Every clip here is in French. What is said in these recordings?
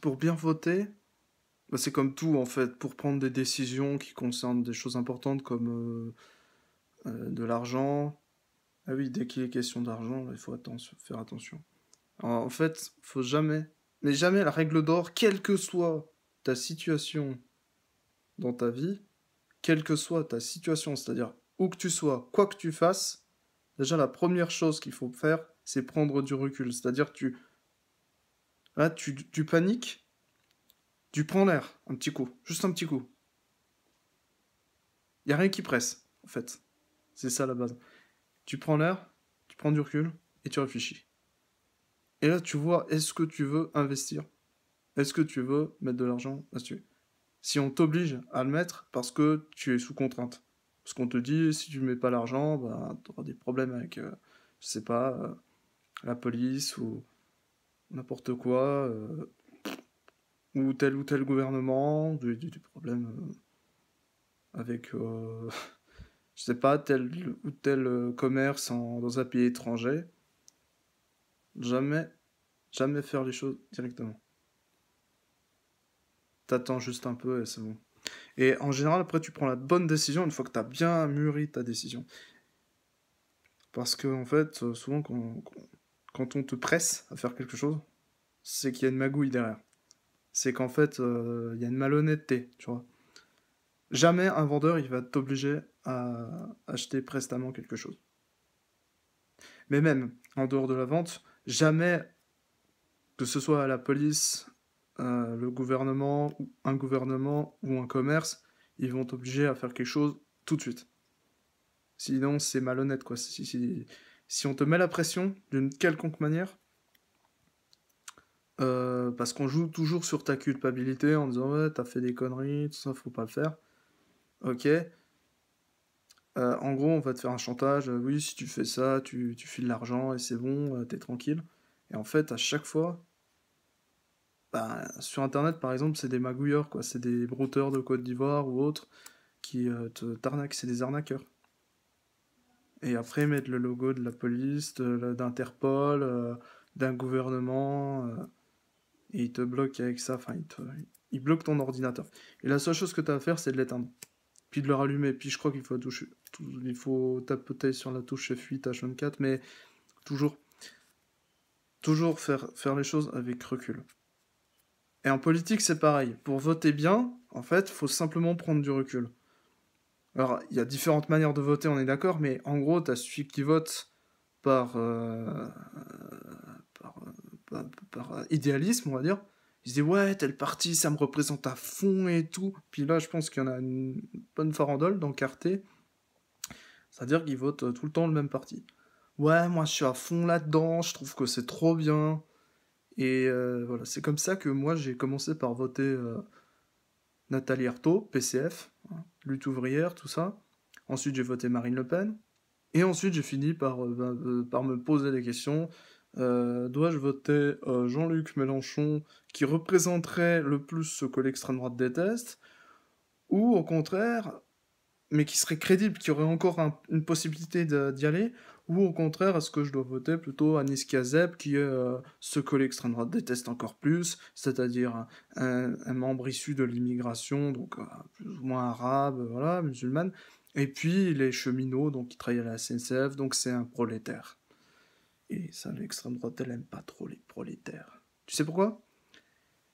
pour bien voter, bah, c'est comme tout en fait, pour prendre des décisions qui concernent des choses importantes comme de l'argent. Ah oui, dès qu'il est question d'argent, il faut faire attention. En fait, faut jamais, mais jamais la règle d'or, quelle que soit ta situation dans ta vie, quelle que soit ta situation, c'est-à-dire où que tu sois, quoi que tu fasses, déjà la première chose qu'il faut faire, c'est prendre du recul. C'est-à-dire là, tu paniques, tu prends l'air, un petit coup, juste un petit coup. Il n'y a rien qui presse, en fait. C'est ça la base. Tu prends l'air, tu prends du recul et tu réfléchis. Et là, tu vois, est-ce que tu veux investir? Est-ce que tu veux mettre de l'argent là-dessus? Si on t'oblige à le mettre parce que tu es sous contrainte. Parce qu'on te dit, si tu mets pas l'argent, bah, tu auras des problèmes avec, je sais pas, la police ou n'importe quoi, ou tel gouvernement, des problèmes avec, je sais pas, tel ou tel commerce dans un pays étranger. Jamais, jamais faire les choses directement. T'attends juste un peu et c'est bon. Et en général, après, tu prends la bonne décision une fois que t'as bien mûri ta décision. Parce que, en fait, souvent, quand on te presse à faire quelque chose, c'est qu'il y a une magouille derrière. C'est qu'en fait, il y a une malhonnêteté, tu vois. Jamais un vendeur, il va t'obliger à acheter prestamment quelque chose. Mais même, en dehors de la vente, jamais, que ce soit à la police, le gouvernement, ou un commerce, ils vont t'obliger à faire quelque chose tout de suite. Sinon, c'est malhonnête, quoi. Si on te met la pression d'une quelconque manière, parce qu'on joue toujours sur ta culpabilité en disant ouais, t'as fait des conneries, tout ça, faut pas le faire. Ok. En gros, on va te faire un chantage. Oui, si tu fais ça, tu files l'argent et c'est bon, t'es tranquille. Et en fait, à chaque fois, bah, sur Internet, par exemple, c'est des magouilleurs, quoi. C'est des brouteurs de Côte d'Ivoire ou autres qui te t'arnaquent. C'est des arnaqueurs. Et après, ils mettent le logo de la police, d'Interpol, d'un gouvernement, et ils te bloquent avec ça. Enfin, ils bloquent ton ordinateur. Et la seule chose que tu as à faire, c'est de l'éteindre. Puis de le rallumer. Puis je crois qu'il faut, il faut tapoter sur la touche F8, H24, mais toujours, toujours faire les choses avec recul. Et en politique, c'est pareil. Pour voter bien, en fait, il faut simplement prendre du recul. Alors, il y a différentes manières de voter, on est d'accord, mais en gros, tu as celui qui vote par, par, par idéalisme, on va dire. Il se dit, ouais, tel parti, ça me représente à fond et tout. Puis là, je pense qu'il y en a une bonne farandole dans Carté. C'est-à-dire qu'ils votent tout le temps le même parti. Ouais, moi, je suis à fond là-dedans, je trouve que c'est trop bien. Et voilà, c'est comme ça que moi, j'ai commencé par voter Nathalie Arthaud, PCF, hein, lutte ouvrière, tout ça. Ensuite, j'ai voté Marine Le Pen. Et ensuite, j'ai fini par me poser des questions. Dois-je voter Jean-Luc Mélenchon, qui représenterait le plus ce que l'extrême droite déteste, ou au contraire, mais qui serait crédible, qui aurait encore une possibilité d'y aller, ou au contraire, est-ce que je dois voter plutôt Anis Kazeb, qui est ce que l'extrême droite déteste encore plus, c'est-à-dire un membre issu de l'immigration, donc plus ou moins arabe, voilà, musulmane, et puis les cheminots, donc qui travaillent à la SNCF, donc c'est un prolétaire. Et ça, l'extrême droite, elle aime pas trop les prolétaires. Tu sais pourquoi?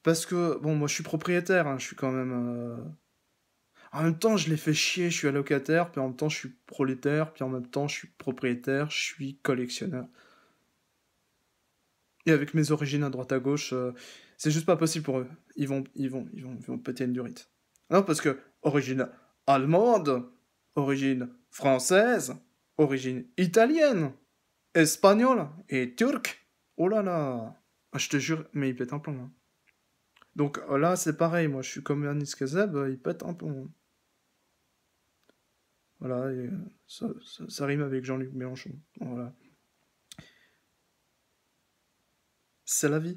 Parce que, bon, moi je suis propriétaire, hein, je suis quand même... En même temps, je les fais chier, je suis allocataire, puis en même temps, je suis prolétaire, puis en même temps, je suis propriétaire, je suis collectionneur. Et avec mes origines à droite à gauche, c'est juste pas possible pour eux. Ils vont péter une durite. Non, parce que origine allemande, origine française, origine italienne, espagnole et turque. Oh là là. Ah, je te jure, mais ils pètent un plomb, hein. Donc là, c'est pareil, moi je suis comme Yanis Kazeb, il pète un plomb. Voilà, et ça rime avec Jean-Luc Mélenchon. Voilà. C'est la vie.